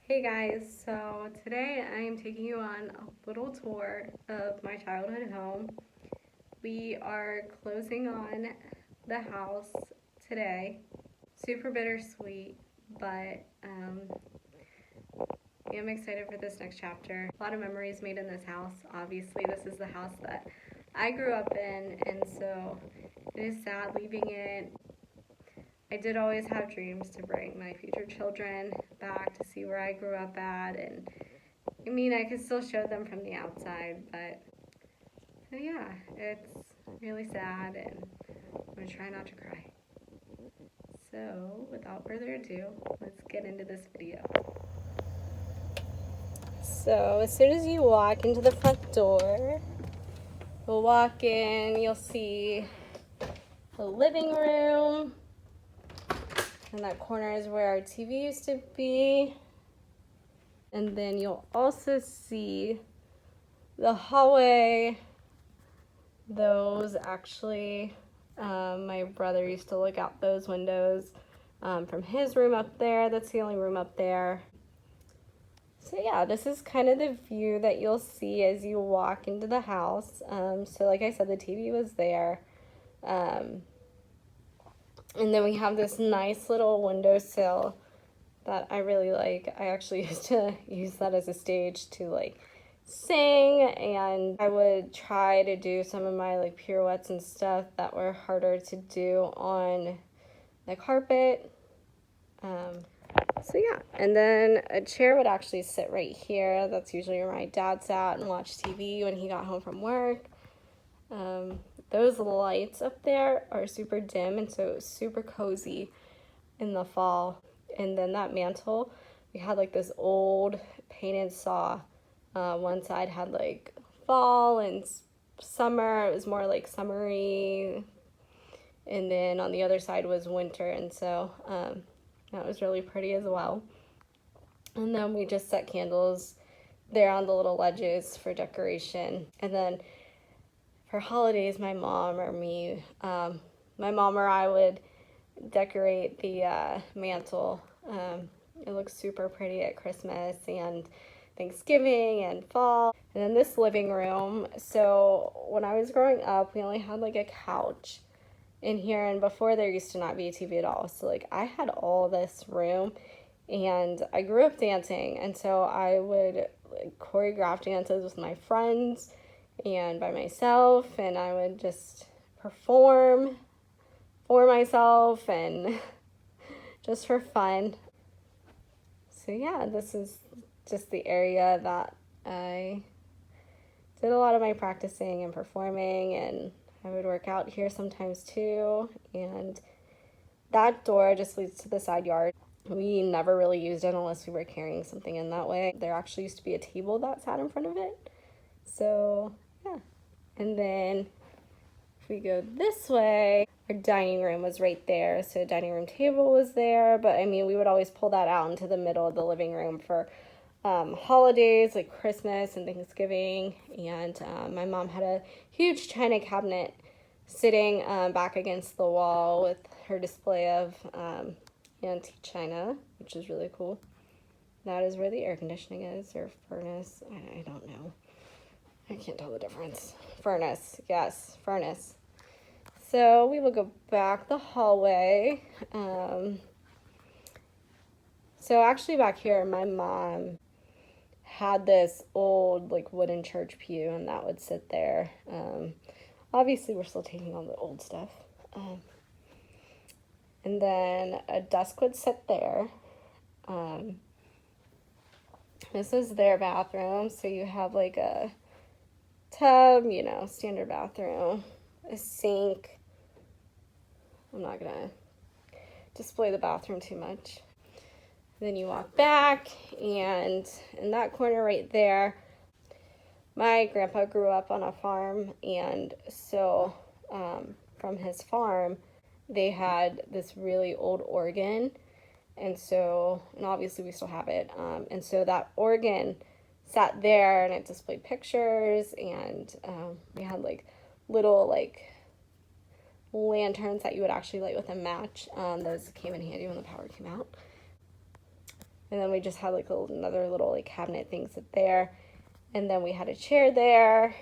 Hey guys, so today I am taking you on a little tour of my childhood home. We are closing on the house today. Super bittersweet, but I am excited for this next chapter. A lot of memories made in this house. Obviously, this is the house that I grew up in, and so it is sad leaving it. I did always have dreams to bring my future children back to see where I grew up at, and I mean, I could still show them from the outside, but yeah, it's really sad, and I'm gonna try not to cry. So, without further ado, let's get into this video. So, as soon as you walk into the front door, you'll walk in, you'll see the living room, and that corner is where our TV used to be. And then you'll also see the hallway. Those actually, my brother used to look out those windows from his room up there. That's the only room up there. So yeah, this is kind of the view that you'll see as you walk into the house. So like I said, the TV was there. And then we have this nice little windowsill that I really like. I actually used to use that as a stage to like sing, and I would try to do some of my like pirouettes and stuff that were harder to do on the carpet. So yeah, and then a chair would actually sit right here. That's usually where my dad sat and watched TV when he got home from work. Those lights up there are super dim, and so it was super cozy in the fall. And then that mantle, we had like this old painted saw. One side had like fall and summer. It was more like summery. And then on the other side was winter. And so that was really pretty as well. And then we just set candles there on the little ledges for decoration. And then for holidays, my mom or I would decorate the mantle. It looks super pretty at Christmas and Thanksgiving and fall. And then this living room. So when I was growing up, we only had like a couch in here, and before there used to not be a TV at all. So like I had all this room, and I grew up dancing, and so I would like choreograph dances with my friends and by myself, and I would just perform for myself and just for fun. So yeah, this is just the area that I did a lot of my practicing and performing, and I would work out here sometimes too. And that door just leads to the side yard. We never really used it unless we were carrying something in that way. There actually used to be a table that sat in front of it. So yeah. And then if we go this way, our dining room was right there. So dining room table was there. But I mean, we would always pull that out into the middle of the living room for holidays like Christmas and Thanksgiving. And my mom had a huge china cabinet sitting back against the wall with her display of antique china, which is really cool. That is where the air conditioning is, or furnace. I don't know. I can't tell the difference. Furnace, yes, furnace. So we will go back the hallway. So actually back here, my mom had this old like wooden church pew, and that would sit there. Obviously, we're still taking all the old stuff. And then a desk would sit there. This is their bathroom, so you have like a tub, standard bathroom, a sink. I'm not gonna display the bathroom too much. Then you walk back, and in that corner right there, my grandpa grew up on a farm, and so from his farm, they had this really old organ, and obviously we still have it, and so that organ sat there, and it displayed pictures, and we had like little like lanterns that you would actually light with a match. Those came in handy when the power came out. And then we just had like another little like cabinet thing sit there. And then we had a chair there.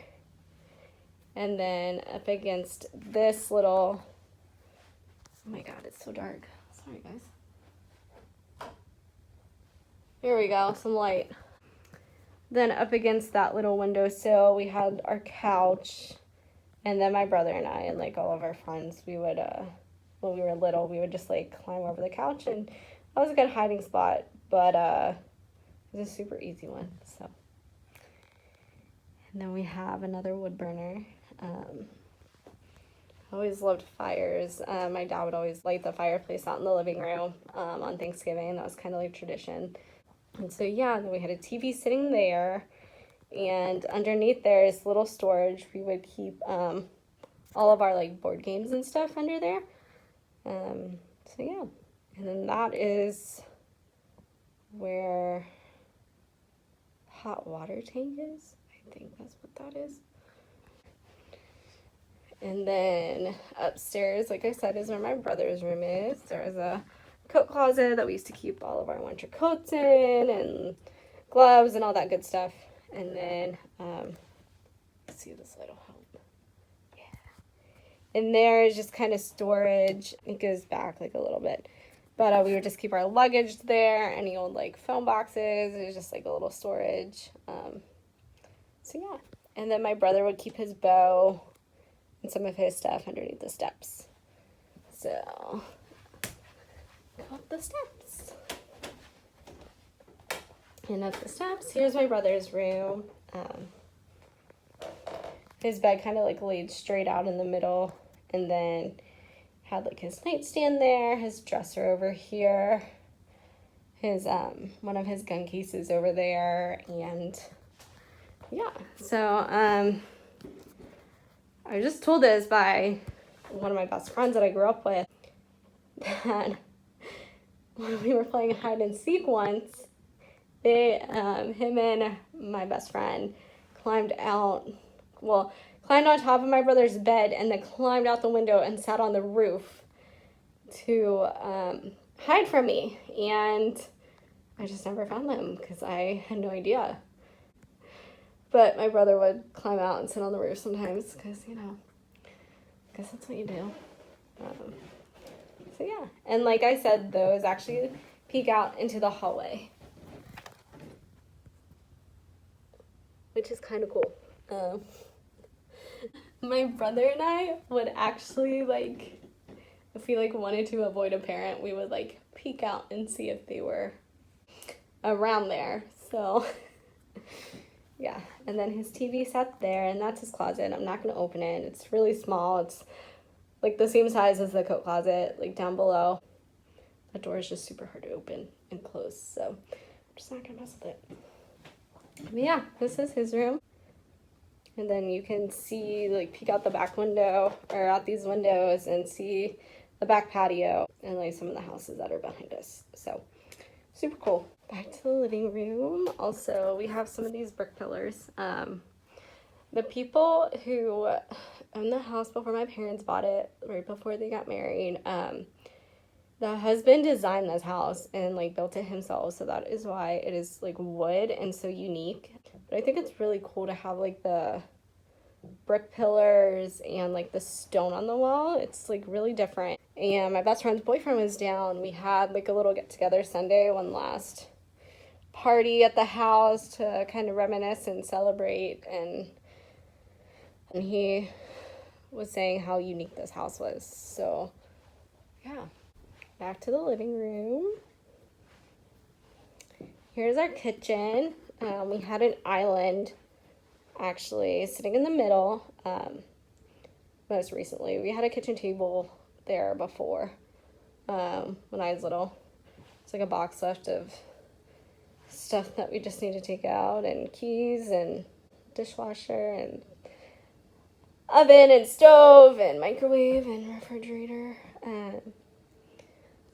And then up against this little, oh my God, it's so dark. Sorry, guys. Here we go, some light. Then up against that little windowsill, we had our couch. And then my brother and I and like all of our friends, we would, when we were little, we would just like climb over the couch, and that was a good hiding spot, but it was a super easy one, so. And then we have another wood burner. I always loved fires. My dad would always light the fireplace out in the living room on Thanksgiving. That was kind of like tradition. And so yeah, then we had a TV sitting there, and underneath there is little storage. We would keep all of our like board games and stuff under there. So yeah, and then that is where hot water tank is. I think that's what that is. And then upstairs, like I said, is where my brother's room is. There was a coat closet that we used to keep all of our winter coats in, and gloves and all that good stuff. And then, let's see, this light will help. Yeah. And there is just kind of storage. It goes back like a little bit. But we would just keep our luggage there, any old like phone boxes. It was just like a little storage. So yeah. And then my brother would keep his bow and some of his stuff underneath the steps. So, go up the steps. And up the steps, here's my brother's room. His bed kind of like laid straight out in the middle, and then had like his nightstand there, his dresser over here, his one of his gun cases over there, and yeah. So I was just told this by one of my best friends that I grew up with, that when we were playing hide and seek once, him and my best friend climbed on top of my brother's bed, and then climbed out the window and sat on the roof to hide from me. And I just never found them because I had no idea. But my brother would climb out and sit on the roof sometimes because, you know, I guess that's what you do. So yeah, and like I said, those actually peek out into the hallway, which is kind of cool. My brother and I would actually, like, if we like wanted to avoid a parent, we would like peek out and see if they were around there. So yeah, and then his TV sat there, and that's his closet. I'm not going to open it. It's really small. It's like the same size as the coat closet, like down below. That door is just super hard to open and close, so I'm just not going to mess with it. But yeah, this is his room. And then you can see, like, peek out the back window, or out these windows, and see the back patio and like some of the houses that are behind us. So super cool. Back to the living room. Also, we have some of these brick pillars. The people who owned the house before my parents bought it, right before they got married, the husband designed this house and like built it himself, so that is why it is like wood and so unique. But I think it's really cool to have like the brick pillars and like the stone on the wall. It's like really different. And my best friend's boyfriend was down. We had like a little get together Sunday, one last party at the house to kind of reminisce and celebrate, and he was saying how unique this house was. So yeah, back to the living room. Here's our kitchen. We had an island actually sitting in the middle. Most recently, we had a kitchen table there before when I was little. It's like a box left of stuff that we just need to take out, and keys and dishwasher and oven and stove and microwave and refrigerator.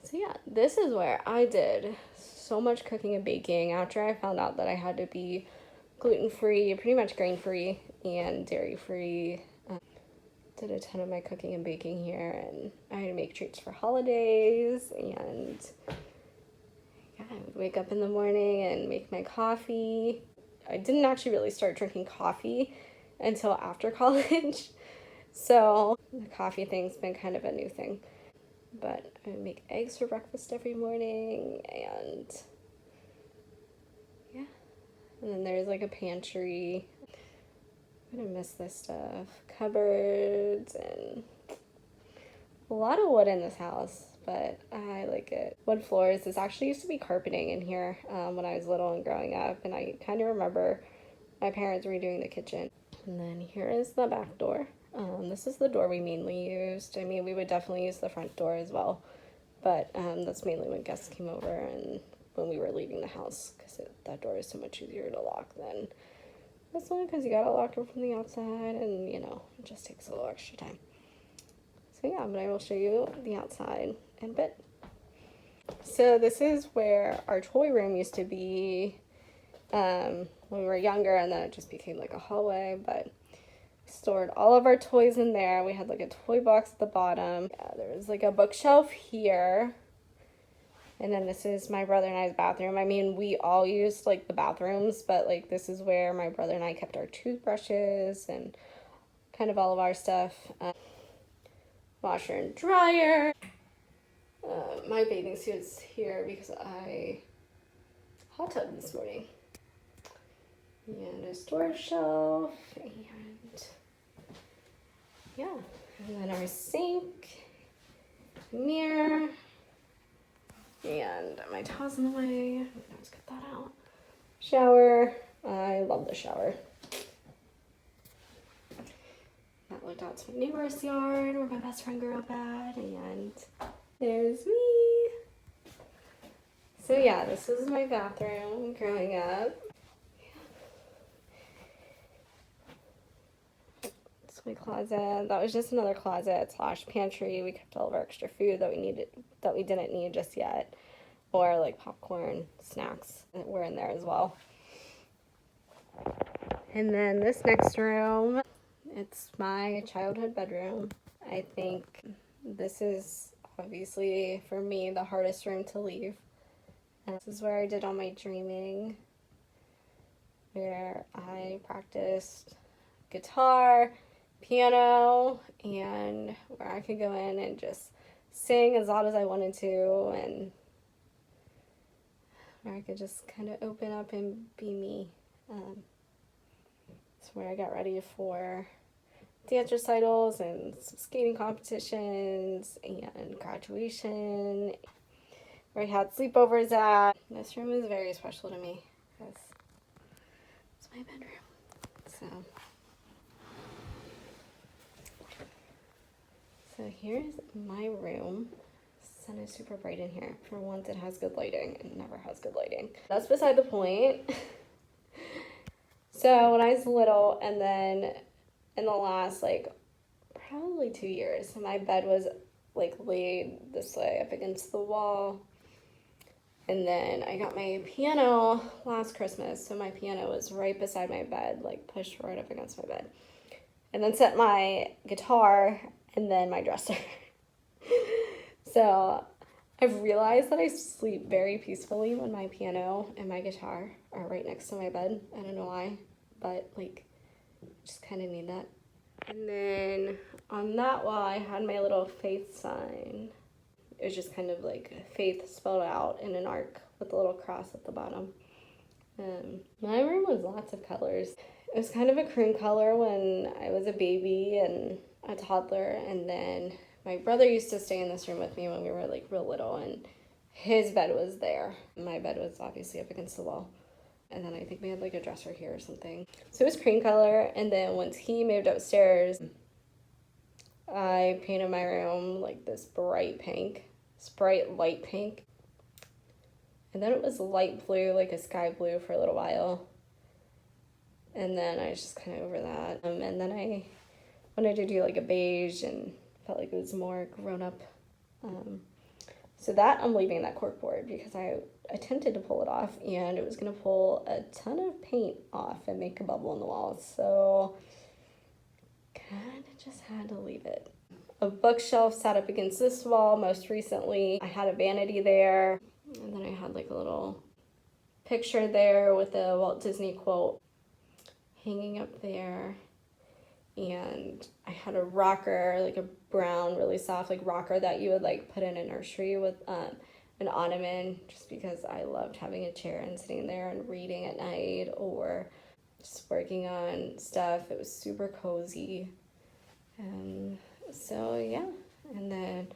So yeah, this is where I did so much cooking and baking after I found out that I had to be gluten-free, pretty much grain-free and dairy-free. Did a ton of my cooking and baking here, and I had to make treats for holidays, and yeah, would wake up in the morning and make my coffee. I didn't actually really start drinking coffee until after college. So the coffee thing's been kind of a new thing. But I would make eggs for breakfast every morning, and yeah. And then there's like a pantry. I'm gonna miss this stuff. Cupboards and a lot of wood in this house, but I like it. Wood floors. This actually used to be carpeting in here when I was little and growing up, and I kind of remember my parents redoing the kitchen. And then here is the back door. This is the door we mainly used. I mean, we would definitely use the front door as well, but that's mainly when guests came over and when we were leaving the house, because that door is so much easier to lock than this one, because you gotta lock it from the outside, and you know, it just takes a little extra time. So yeah, but I will show you the outside in a bit. So this is where our toy room used to be when we were younger, and then it just became like a hallway, but we stored all of our toys in there. We had like a toy box at the bottom. Yeah, there was like a bookshelf here. And then this is my brother and I's bathroom. I mean, we all used like the bathrooms, but like this is where my brother and I kept our toothbrushes and kind of all of our stuff. Washer and dryer. My bathing suit's here because I hot tub this morning. And a storage shelf, and yeah, and then our sink, mirror, and my towels in the way. Let's get that out. Shower. I love the shower. That looked out to my neighbor's yard where my best friend grew up at, and there's me. So yeah, this was my bathroom growing up. It's my closet. That was just another closet slash pantry. We kept all of our extra food that we didn't need just yet, or like popcorn, snacks that were in there as well. And then this next room, it's my childhood bedroom. I think this is obviously for me the hardest room to leave. And this is where I did all my dreaming, where I practiced guitar, piano, and where I could go in and just sing as loud as I wanted to, and where I could just kind of open up and be me. It's where I got ready for dance recitals and skating competitions and graduation, where I had sleepovers at. This room is very special to me because it's my bedroom. So here's my room. The sun is super bright in here. For once it has good lighting. It never has good lighting. That's beside the point. So when I was little, and then in the last like probably 2 years, my bed was like laid this way up against the wall. And then I got my piano last Christmas, so my piano was right beside my bed, like pushed right up against my bed. And then set my guitar and then my dresser. So I've realized that I sleep very peacefully when my piano and my guitar are right next to my bed. I don't know why, but like, just kind of need that. And then on that wall, I had my little faith sign. It was just kind of like faith spelled out in an arc with a little cross at the bottom. My room was lots of colors. It was kind of a cream color when I was a baby and a toddler, and then my brother used to stay in this room with me when we were like real little, and his bed was there. My bed was obviously up against the wall. And then I think we had like a dresser here or something. So it was cream color, and then once he moved upstairs, I painted my room like this bright light pink. And then it was light blue, like a sky blue for a little while. And then I was just kind of over that. And then I wanted to do like a beige and felt like it was more grown up. So that I'm leaving that cork board because I attempted to pull it off and it was going to pull a ton of paint off and make a bubble in the walls. So kind of just had to leave it. A bookshelf sat up against this wall most recently. I had a vanity there. And then I had like a little picture there with the Walt Disney quote hanging up there. And I had a rocker, like a brown, really soft, like rocker that you would like put in a nursery with an ottoman, just because I loved having a chair and sitting there and reading at night or just working on stuff. It was super cozy. So yeah, and then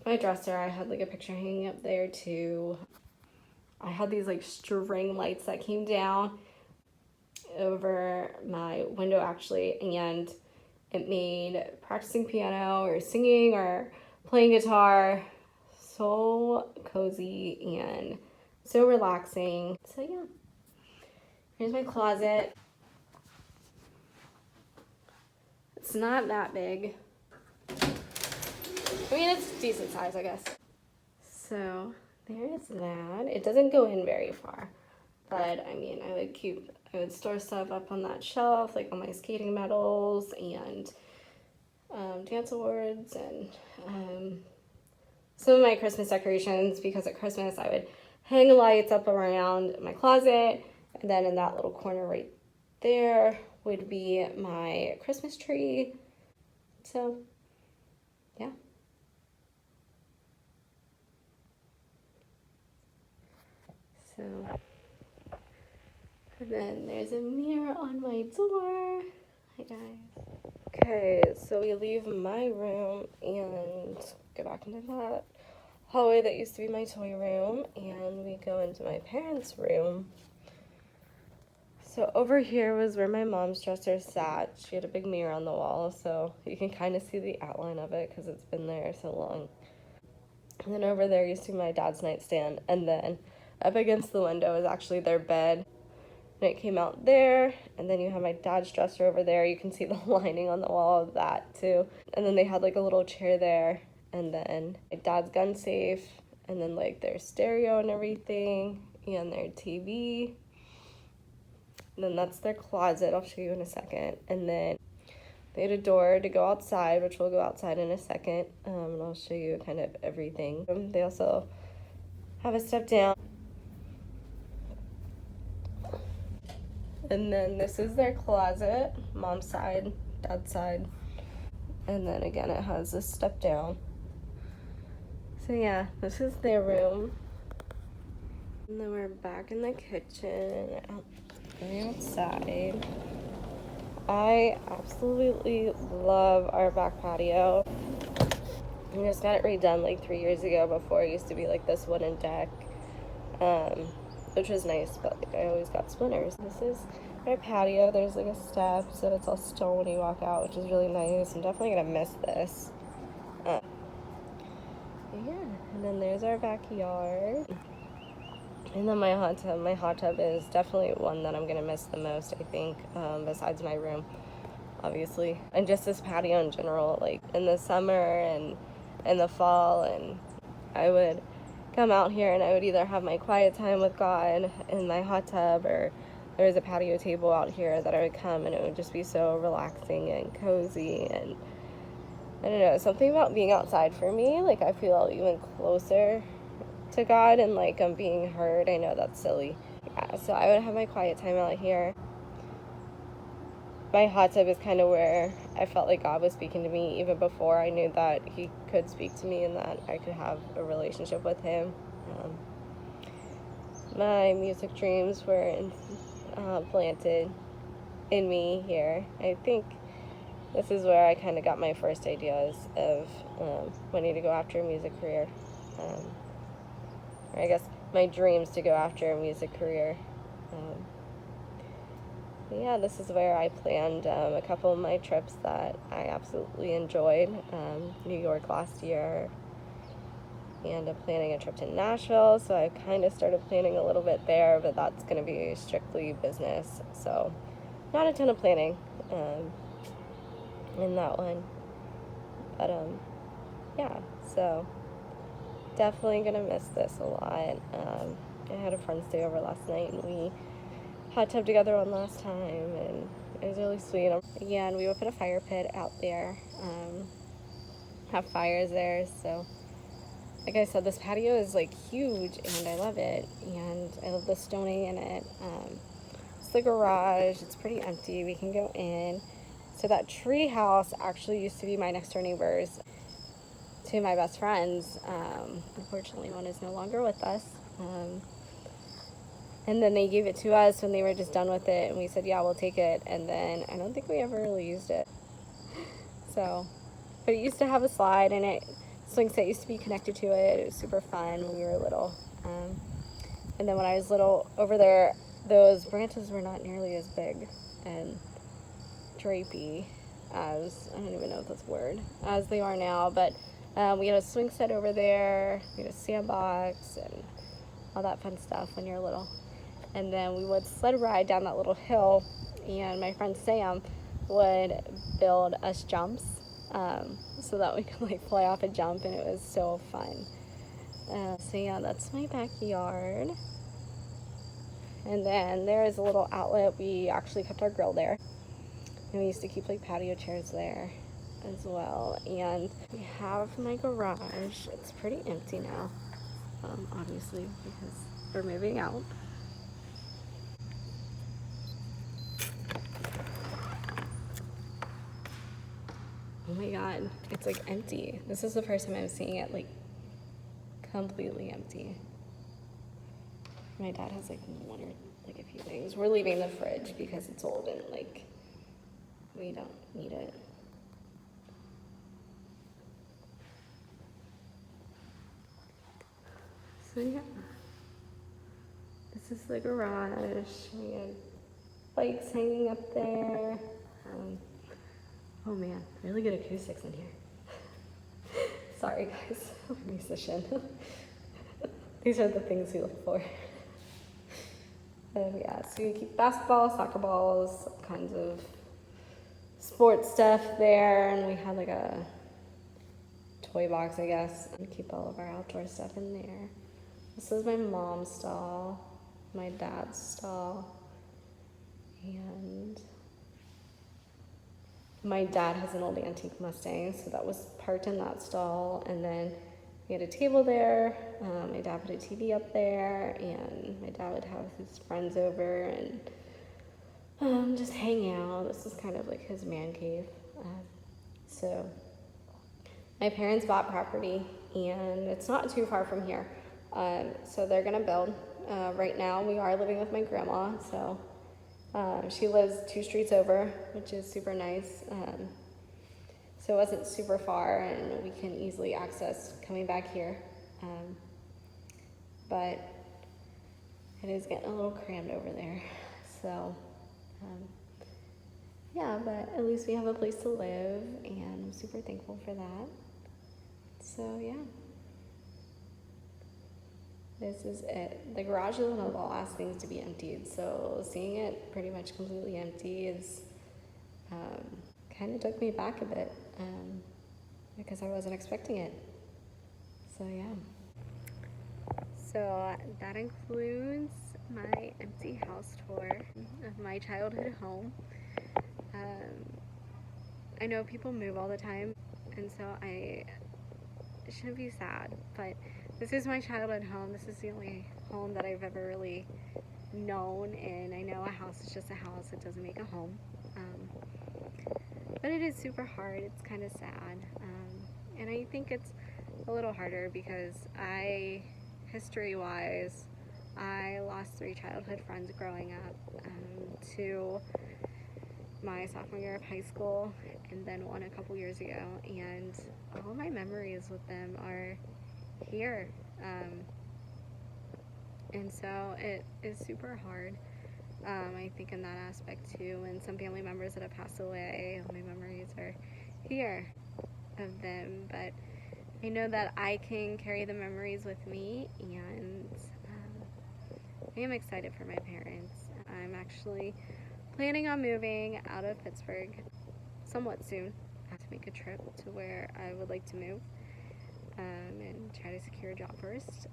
my dresser, I had like a picture hanging up there too. I had these like string lights that came down over my window actually, and it made practicing piano or singing or playing guitar so cozy and so relaxing. So yeah, here's my closet. It's not that big. I mean, it's decent size, I guess. So there's that. It doesn't go in very far, but I mean, I would store stuff up on that shelf, like all my skating medals and dance awards and some of my Christmas decorations, because at Christmas I would hang lights up around my closet, and then in that little corner right there would be my Christmas tree. So yeah. So, and then there's a mirror on my door. Hi guys. Okay, so we leave my room and go back into that hallway that used to be my toy room, and we go into my parents' room. So over here was where my mom's dresser sat. She had a big mirror on the wall, so you can kind of see the outline of it because it's been there so long. And then over there you see my dad's nightstand, and then up against the window is actually their bed. And it came out there, and then you have my dad's dresser over there. You can see the lining on the wall of that too. And then they had like a little chair there, and then my dad's gun safe, and then like their stereo and everything, and their TV. And then that's their closet. I'll show you in a second. And then they had a door to go outside, which we'll go outside in a second, and I'll show you kind of everything. They also have a step down. And then this is their closet, mom's side, dad's side. And then again, it has a step down. So yeah, this is their room. And then we're back in the kitchen, going outside. I absolutely love our back patio. We just got it redone like 3 years ago. Before it used to be like this wooden deck, which was nice, but like I always got splinters. This is our patio. There's like a step, so it's all stone when you walk out, which is really nice. I'm definitely gonna miss this. Yeah, and then there's our backyard. And then my hot tub. My hot tub is definitely one that I'm gonna miss the most, I think, besides my room, obviously. And just this patio in general, like in the summer and in the fall, and I would come out here and I would either have my quiet time with God in my hot tub, or there was a patio table out here that I would come, and it would just be so relaxing and cozy. And I don't know, something about being outside for me, like I feel even closer to God, and like I'm being heard. I know that's silly. Yeah, so I would have my quiet time out here. My hot tub is kind of where I felt like God was speaking to me even before I knew that he could speak to me and that I could have a relationship with him. My music dreams were planted in me here. I think this is where I kind of got my first ideas of wanting to go after a music career. Or I guess my dreams to go after a music career. Yeah, this is where I planned a couple of my trips that I absolutely enjoyed. New York last year, and I'm planning a trip to Nashville, so I kind of started planning a little bit there, but that's going to be strictly business, so not a ton of planning in that one. But yeah, so definitely going to miss this a lot. I had a friend stay over last night, and we hot tub together one last time, and it was really sweet. Yeah, and we would put a fire pit out there, have fires there, so like I said, this patio is like huge and I love it. And I love the stoning in it. It's the garage. It's pretty empty. We can go in. So that tree house actually used to be my next door neighbors, two of my best friends. Unfortunately, one is no longer with us. And then they gave it to us when they were just done with it, and we said, yeah, we'll take it. And then I don't think we ever really used it. So, but it used to have a slide, and it swing set used to be connected to it. It was super fun when we were little. And then when I was little, over there, those branches were not nearly as big and drapey as, I don't even know if that's a word, as they are now. But we had a swing set over there, we had a sandbox, and all that fun stuff when you're little. And then we would sled ride down that little hill, and my friend Sam would build us jumps so that we could like fly off a jump, and it was so fun. So yeah, that's my backyard. And then there is a little outlet. We actually kept our grill there, and we used to keep like patio chairs there as well. And we have my garage. It's pretty empty now, obviously, because we're moving out. Oh my god, it's like empty. This is the first time I'm seeing it like completely empty. My dad has like one or like a few things. We're leaving the fridge because it's old and like we don't need it. So yeah, this is the garage. We have bikes hanging up there. Oh man, really good acoustics in here. Sorry guys, I'm a musician. These are the things we look for. Yeah, so you keep basketball, soccer balls, all kinds of sports stuff there, and we had like a toy box, I guess, and keep all of our outdoor stuff in there. This is my mom's stall, my dad's stall, and my dad has an old antique Mustang, so that was parked in that stall, and then we had a table there. My dad put a TV up there, and my dad would have his friends over and just hang out. This is kind of like his man cave. So my parents bought property, and it's not too far from here. So they're gonna build. Right now we are living with my grandma, so she lives 2 streets over, which is super nice. So it wasn't super far, and we can easily access coming back here. But it is getting a little crammed over there. So yeah, but at least we have a place to live, and I'm super thankful for that. So yeah, this is it. The garage is one of the last things to be emptied, so seeing it pretty much completely empty is kind of took me back a bit because I wasn't expecting it. So yeah. So that includes my empty house tour of my childhood home. I know people move all the time, and so I shouldn't be sad, but this is my childhood home. This is the only home that I've ever really known, and I know a house is just a house. It doesn't make a home. But it is super hard. It's kind of sad. And I think it's a little harder because history-wise, I lost 3 childhood friends growing up. 2 my sophomore year of high school, and then 1 a couple years ago. And all my memories with them are here. And so it is super hard. I think in that aspect too, and some family members that have passed away, my memories are here of them, but I know that I can carry the memories with me, and I am excited for my parents. I'm actually planning on moving out of Pittsburgh somewhat soon. I have to make a trip to where I would like to move and try to secure a job first.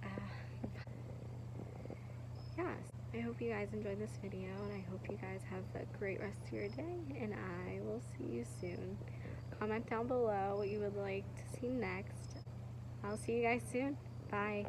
Yeah, I hope you guys enjoyed this video, and I hope you guys have a great rest of your day, and I will see you soon. Comment down below what you would like to see next. I'll see you guys soon. Bye.